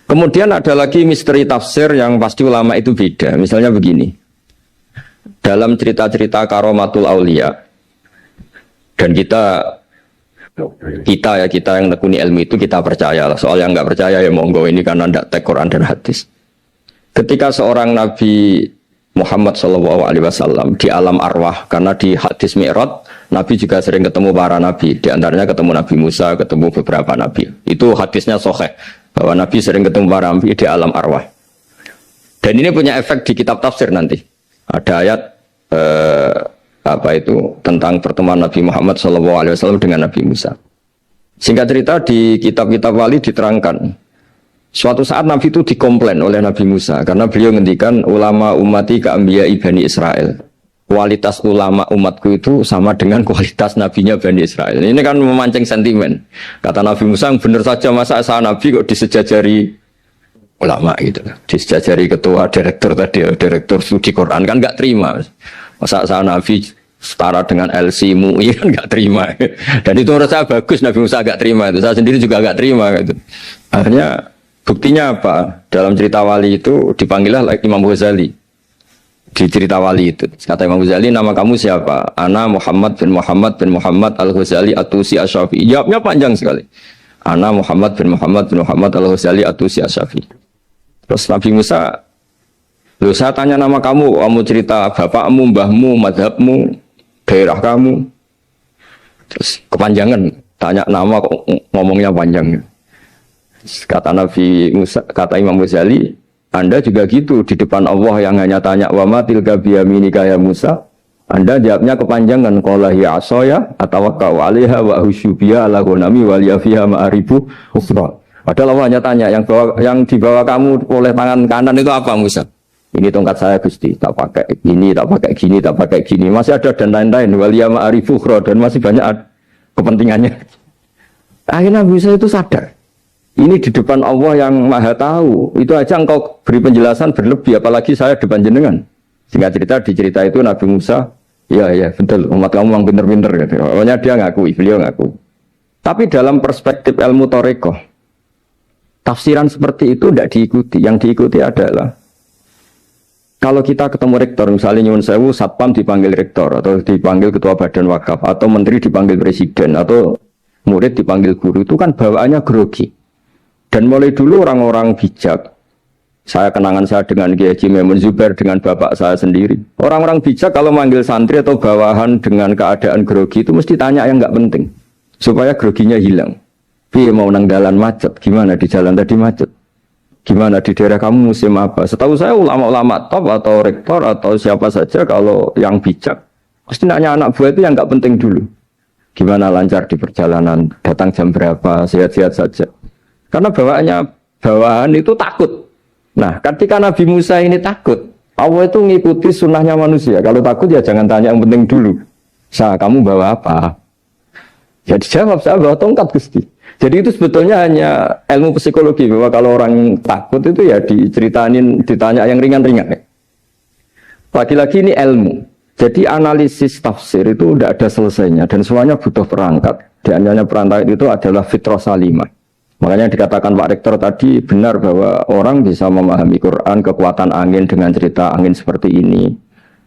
Kemudian ada lagi misteri tafsir yang pasti ulama itu beda. Misalnya begini, dalam cerita-cerita karomatul aulia, dan kita yang tekuni ilmu itu kita percaya lah. Soal yang nggak percaya ya monggo, ini karena tidak tek Quran dan hadis. Ketika seorang Nabi Muhammad SAW di alam arwah, karena di hadis Mi'raj Nabi juga sering ketemu para nabi, di antaranya ketemu Nabi Musa, ketemu beberapa nabi. Itu hadisnya sahih bahwa Nabi sering ketemu para nabi di alam arwah. Dan ini punya efek di kitab tafsir nanti. Ada ayat tentang pertemuan Nabi Muhammad SAW dengan Nabi Musa. Singkat cerita di kitab-kitab wali diterangkan. Suatu saat Nabi itu dikomplain oleh Nabi Musa karena beliau ngendikan ulama umati ka'ambiya'i Bani Israel. Kualitas ulama umatku itu sama dengan kualitas nabinya Bani Israel. Ini kan memancing sentimen. Kata Nabi Musa, benar saja masa saya Nabi kok disejajari ulama gitu. Disejajari ketua direktur tadi, direktur studi Quran kan nggak terima. Masa saya Nabi setara dengan LC MUI kan nggak terima. Dan itu menurut saya bagus Nabi Musa nggak terima itu. Saya sendiri juga nggak terima gitu. Akhirnya buktinya apa? Dalam cerita wali itu dipanggillah Imam Ghazali. Di cerita wali itu. Kata Imam Ghazali, nama kamu siapa? Ana Muhammad bin Muhammad Al-Ghazali At-Tusi Asy-Syafi'i. Jawabnya panjang sekali. Ana Muhammad bin Muhammad Al-Ghazali At-Tusi Asy-Syafi'i. Terus Nabi Musa, loh saya tanya nama kamu cerita bapakmu, mbahmu, madhabmu, daerah kamu. Terus kepanjangan, tanya nama kok ngomongnya panjang. Kata Nabi Musa, kata Imam Ghazali, Anda juga gitu di depan Allah yang hanya tanya wa ma tilka biyaminika ya Musa. Anda jawabnya kepanjangan qala hiya asaya atawakkau 'alaiha wa husyubiya ala ghanami wa liya fiha ma'aribu ukhra. Padahal Allah hanya tanya yang dibawa kamu oleh tangan kanan itu apa Musa? Ini tongkat saya Gusti, tak pakai ini, tak pakai gini, tak pakai gini. Masih ada dan lain-lain wa liya ma'aribu ukhra dan masih banyak kepentingannya. Akhirnya Musa itu sadar. Ini di depan Allah yang maha tahu. Itu aja engkau beri penjelasan berlebih. Apalagi saya depan jenengan. Singkat cerita di cerita itu Nabi Musa. Ya betul. Umat kamu memang pinter-pinter. Gitu. Pokoknya dia ngakui. Beliau ngakui. Tapi dalam perspektif ilmu Thariqah. Tafsiran seperti itu tidak diikuti. Yang diikuti adalah. Kalau kita ketemu rektor. Misalnya Nyuwun Sewu. Satpam dipanggil rektor. Atau dipanggil ketua badan wakaf. Atau menteri dipanggil presiden. Atau murid dipanggil guru. Itu kan bawaannya grogi. Dan mulai dulu orang-orang bijak, saya kenangan saya dengan Kiai Haji Maimun Zubair dengan bapak saya sendiri. Orang-orang bijak kalau manggil santri atau bawahan dengan keadaan grogi itu mesti tanya yang nggak penting, supaya groginya hilang. Piye mau nang dalan macet, gimana di jalan tadi macet, gimana di daerah kamu musim apa? Setahu saya ulama-ulama top atau rektor atau siapa saja kalau yang bijak, mesti nanya anak buah itu yang nggak penting dulu. Gimana lancar di perjalanan, datang jam berapa, sehat-sehat saja. Karena bawahan itu takut. Nah, ketika Nabi Musa ini takut, Allah itu ngikuti sunnahnya manusia. Kalau takut ya jangan tanya yang penting dulu. Kamu bawa apa? Ya dijawab, saya bawa tongkat Gusti. Jadi itu sebetulnya hanya ilmu psikologi. Bahwa kalau orang takut itu ya ditanya yang ringan-ringan. Lagi-lagi ini ilmu. Jadi analisis tafsir itu tidak ada selesainya. Dan semuanya butuh perangkat. Di antaranya perangkat itu adalah fitrah salimah. Makanya dikatakan Pak Rektor tadi benar bahwa orang bisa memahami Quran, kekuatan angin dengan cerita angin seperti ini.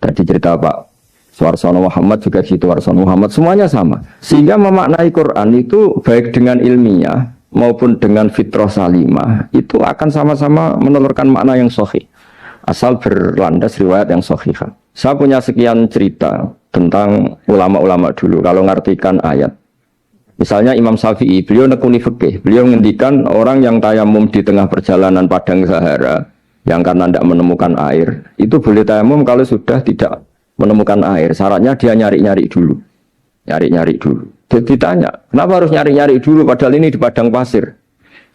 Tadi cerita Pak Suarsono Muhammad juga gitu, Warsono Muhammad, semuanya sama. Sehingga memaknai Quran itu baik dengan ilmiah maupun dengan fitrah salimah, itu akan sama-sama menelurkan makna yang sahih. Asal berlandas riwayat yang sahih. Saya punya sekian cerita tentang ulama-ulama dulu, kalau ngartikan ayat. Misalnya Imam Syafi'i, beliau nekuni fikih. Beliau menghentikan orang yang tayamum di tengah perjalanan padang Sahara, yang karena tidak menemukan air, itu boleh tayamum kalau sudah tidak menemukan air. Syaratnya dia nyari-nyari dulu. Nyari-nyari dulu. Ditanya, kenapa harus nyari-nyari dulu padahal ini di padang pasir?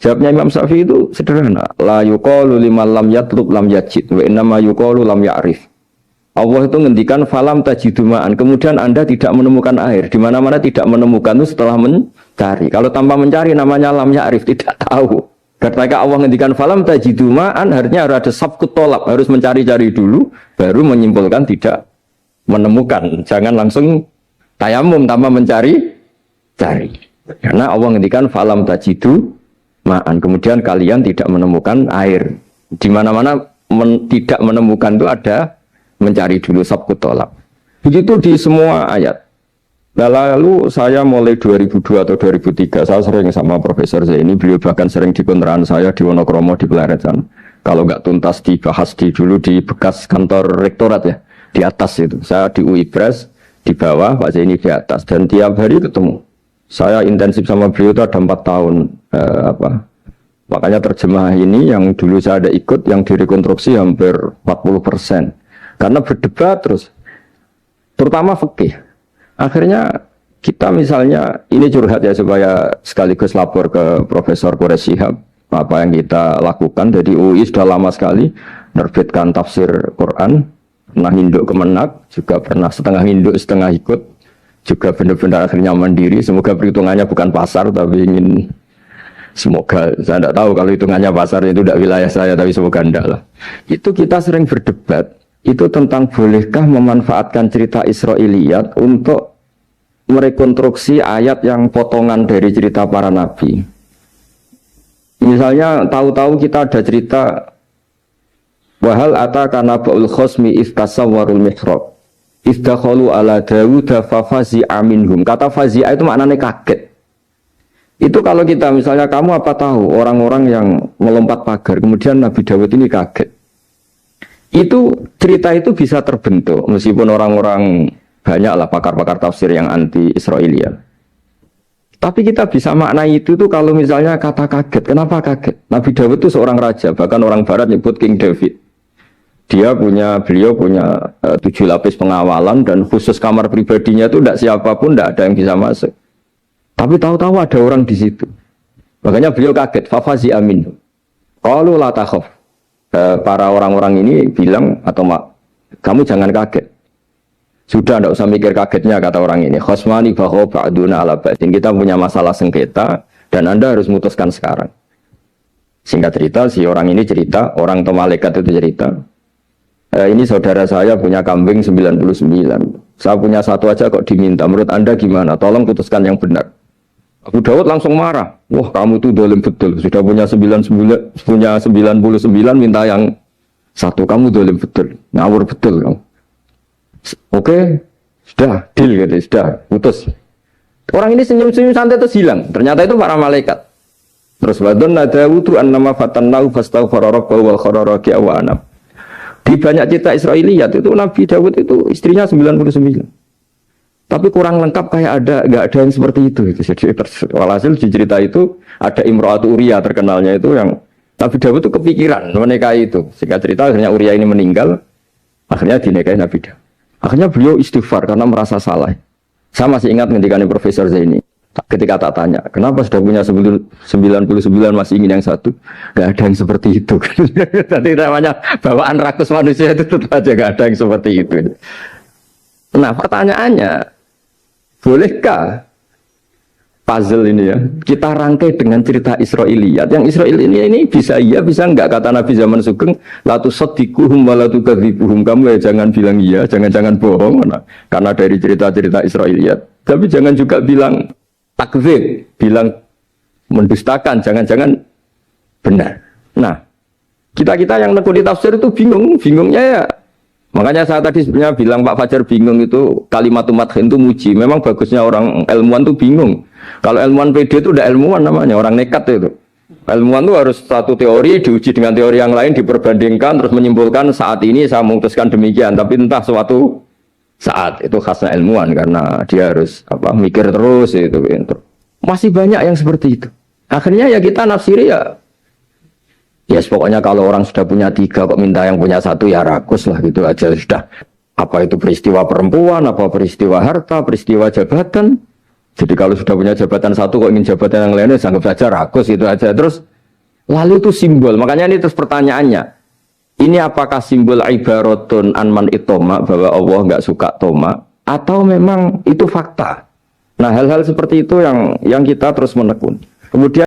Jawabnya Imam Syafi'i itu sederhana. La yuqalu liman lam yatlub lam yajid, wa innama yuqalu lam ya'rif. Allah itu ngendikan falam tajiduma'an, kemudian Anda tidak menemukan air. Di mana-mana tidak menemukan itu setelah mencari. Kalau tanpa mencari namanya lam ya'rif, tidak tahu. Ketika Allah ngendikan falam tajiduma'an, artinya harus ada sabqut tolab, harus mencari-cari dulu baru menyimpulkan tidak menemukan. Jangan langsung tayamum tanpa mencari-cari. Karena Allah ngendikan falam tajidu ma'an. Kemudian kalian tidak menemukan air. Di mana-mana tidak menemukan itu ada mencari dulu sabqut tolak. Begitu di semua ayat. Nah, lalu saya mulai 2002 atau 2003 saya sering sama Profesor Zaini, beliau bahkan sering di kontrakan saya di Wonokromo di Pleret sana. Kalau nggak tuntas dibahas dulu di bekas kantor rektorat ya, di atas itu. Saya di UI Pres di bawah, Pak Zaini di atas, dan tiap hari ketemu. Saya intensif sama beliau itu ada 4 tahun. Makanya terjemah ini yang dulu saya ada ikut, yang direkonstruksi hampir 40%. Karena berdebat terus, terutama fikih. Akhirnya kita misalnya, ini curhat ya supaya sekaligus lapor ke Profesor Quraish Shihab, apa yang kita lakukan. Jadi UI sudah lama sekali menerbitkan tafsir Quran, pernah induk Kemenak, juga pernah setengah induk setengah ikut, juga benar-benar akhirnya mandiri. Semoga perhitungannya bukan pasar, tapi ingin, semoga, saya tidak tahu kalau hitungannya pasar itu tidak wilayah saya, tapi semoga tidak lah. Itu kita sering berdebat, itu tentang bolehkah memanfaatkan cerita Israiliyat untuk merekonstruksi ayat yang potongan dari cerita para nabi. Misalnya tahu-tahu kita ada cerita wahal ataka naba'ul khosmi istasawwarul mihrab istakhalu ala Dawud fafazi'a minhum. Kata fazi'a itu maknanya kaget. Itu kalau kita misalnya, kamu apa tahu orang-orang yang melompat pagar kemudian Nabi Dawud ini kaget. Itu cerita itu bisa terbentuk meskipun orang-orang banyaklah pakar-pakar tafsir yang anti Israiliyat. Tapi kita bisa maknai itu tuh kalau misalnya kata kaget. Kenapa kaget? Nabi Dawud itu seorang raja, bahkan orang barat nyebut King David. Beliau punya 7 lapis pengawalan dan khusus kamar pribadinya itu tidak siapapun, tidak ada yang bisa masuk. Tapi tahu-tahu ada orang di situ. Makanya beliau kaget. Fafazi amin. Qalu la takhaf. Para orang-orang ini bilang, atau kamu jangan kaget. Sudah, tidak usah mikir kagetnya, kata orang ini. Khosmani baho ba'duna ala ba'din. Kita punya masalah sengketa dan Anda harus memutuskan sekarang. Singkat cerita, si orang ini cerita, orang atau malaikat itu cerita. Ini saudara saya punya kambing 99. Saya punya satu aja kok diminta. Menurut Anda gimana? Tolong putuskan yang benar. Abu Dawud langsung marah. Wah, kamu tuh dolim betul. Sudah punya 99, minta yang satu. Kamu dolim betul. Ngawur betul kamu. Oke, sudah deal gitu, sudah putus. Orang ini senyum-senyum santai terus hilang. Ternyata itu para malaikat. Terus wadonna Dawudu annama fatannahu fastaghfara rabbahu wal kharara wa anab. Di banyak cerita Israiliyat itu Nabi Dawud itu istrinya 99. Tapi kurang lengkap, kayak nggak ada yang seperti itu. Jadi walhasil di cerita itu ada Imra'atu Uria terkenalnya itu yang Nabi Dawud itu kepikiran menikahi itu. Singkat cerita akhirnya Uria ini meninggal, akhirnya dinikahi Nabi Dawud. Akhirnya beliau istighfar karena merasa salah. Saya masih ingat ketika Profesor Zaini, ketika tak tanya, kenapa sudah punya 99 masih ingin yang satu? Nggak ada yang seperti itu. Tadi namanya bawaan rakus manusia itu tetap aja nggak ada yang seperti itu. Nah pertanyaannya, bolehkah puzzle ini ya kita rangkai dengan cerita Israiliyat? Yang Israel ini bisa iya, bisa enggak? Kata Nabi zaman Sugeng, la tusaddiquhum wa la tukadzibuhum. Kamu ya jangan bilang iya, jangan bohong karena dari cerita-cerita Israiliyat. Tapi jangan juga bilang takdzib, bilang mendustakan, jangan-jangan benar. Nah, kita yang nekuni tafsir itu bingungnya ya. Makanya saya tadi sebenarnya bilang Pak Fajar bingung itu kalimat madhin itu muji. Memang bagusnya orang ilmuwan itu bingung. Kalau ilmuwan PD itu udah ilmuwan namanya, orang nekat itu. Ilmuwan itu harus satu teori diuji dengan teori yang lain, diperbandingkan terus menyimpulkan saat ini saya memutuskan demikian. Tapi entah suatu saat itu khasnya ilmuwan karena dia harus mikir terus itu. Masih banyak yang seperti itu. Akhirnya ya kita nafsiri ya. Yes, pokoknya kalau orang sudah punya 3 kok minta yang punya 1 ya rakus lah gitu aja sudah. Apa itu peristiwa perempuan, apa peristiwa harta, peristiwa jabatan. Jadi kalau sudah punya jabatan 1 kok ingin jabatan yang lainnya, anggap saja rakus itu aja. Terus lalu itu simbol. Makanya ini terus pertanyaannya. Ini apakah simbol ibaratun anman itoma, bahwa Allah nggak suka toma, atau memang itu fakta? Nah hal-hal seperti itu yang kita terus menekun. Kemudian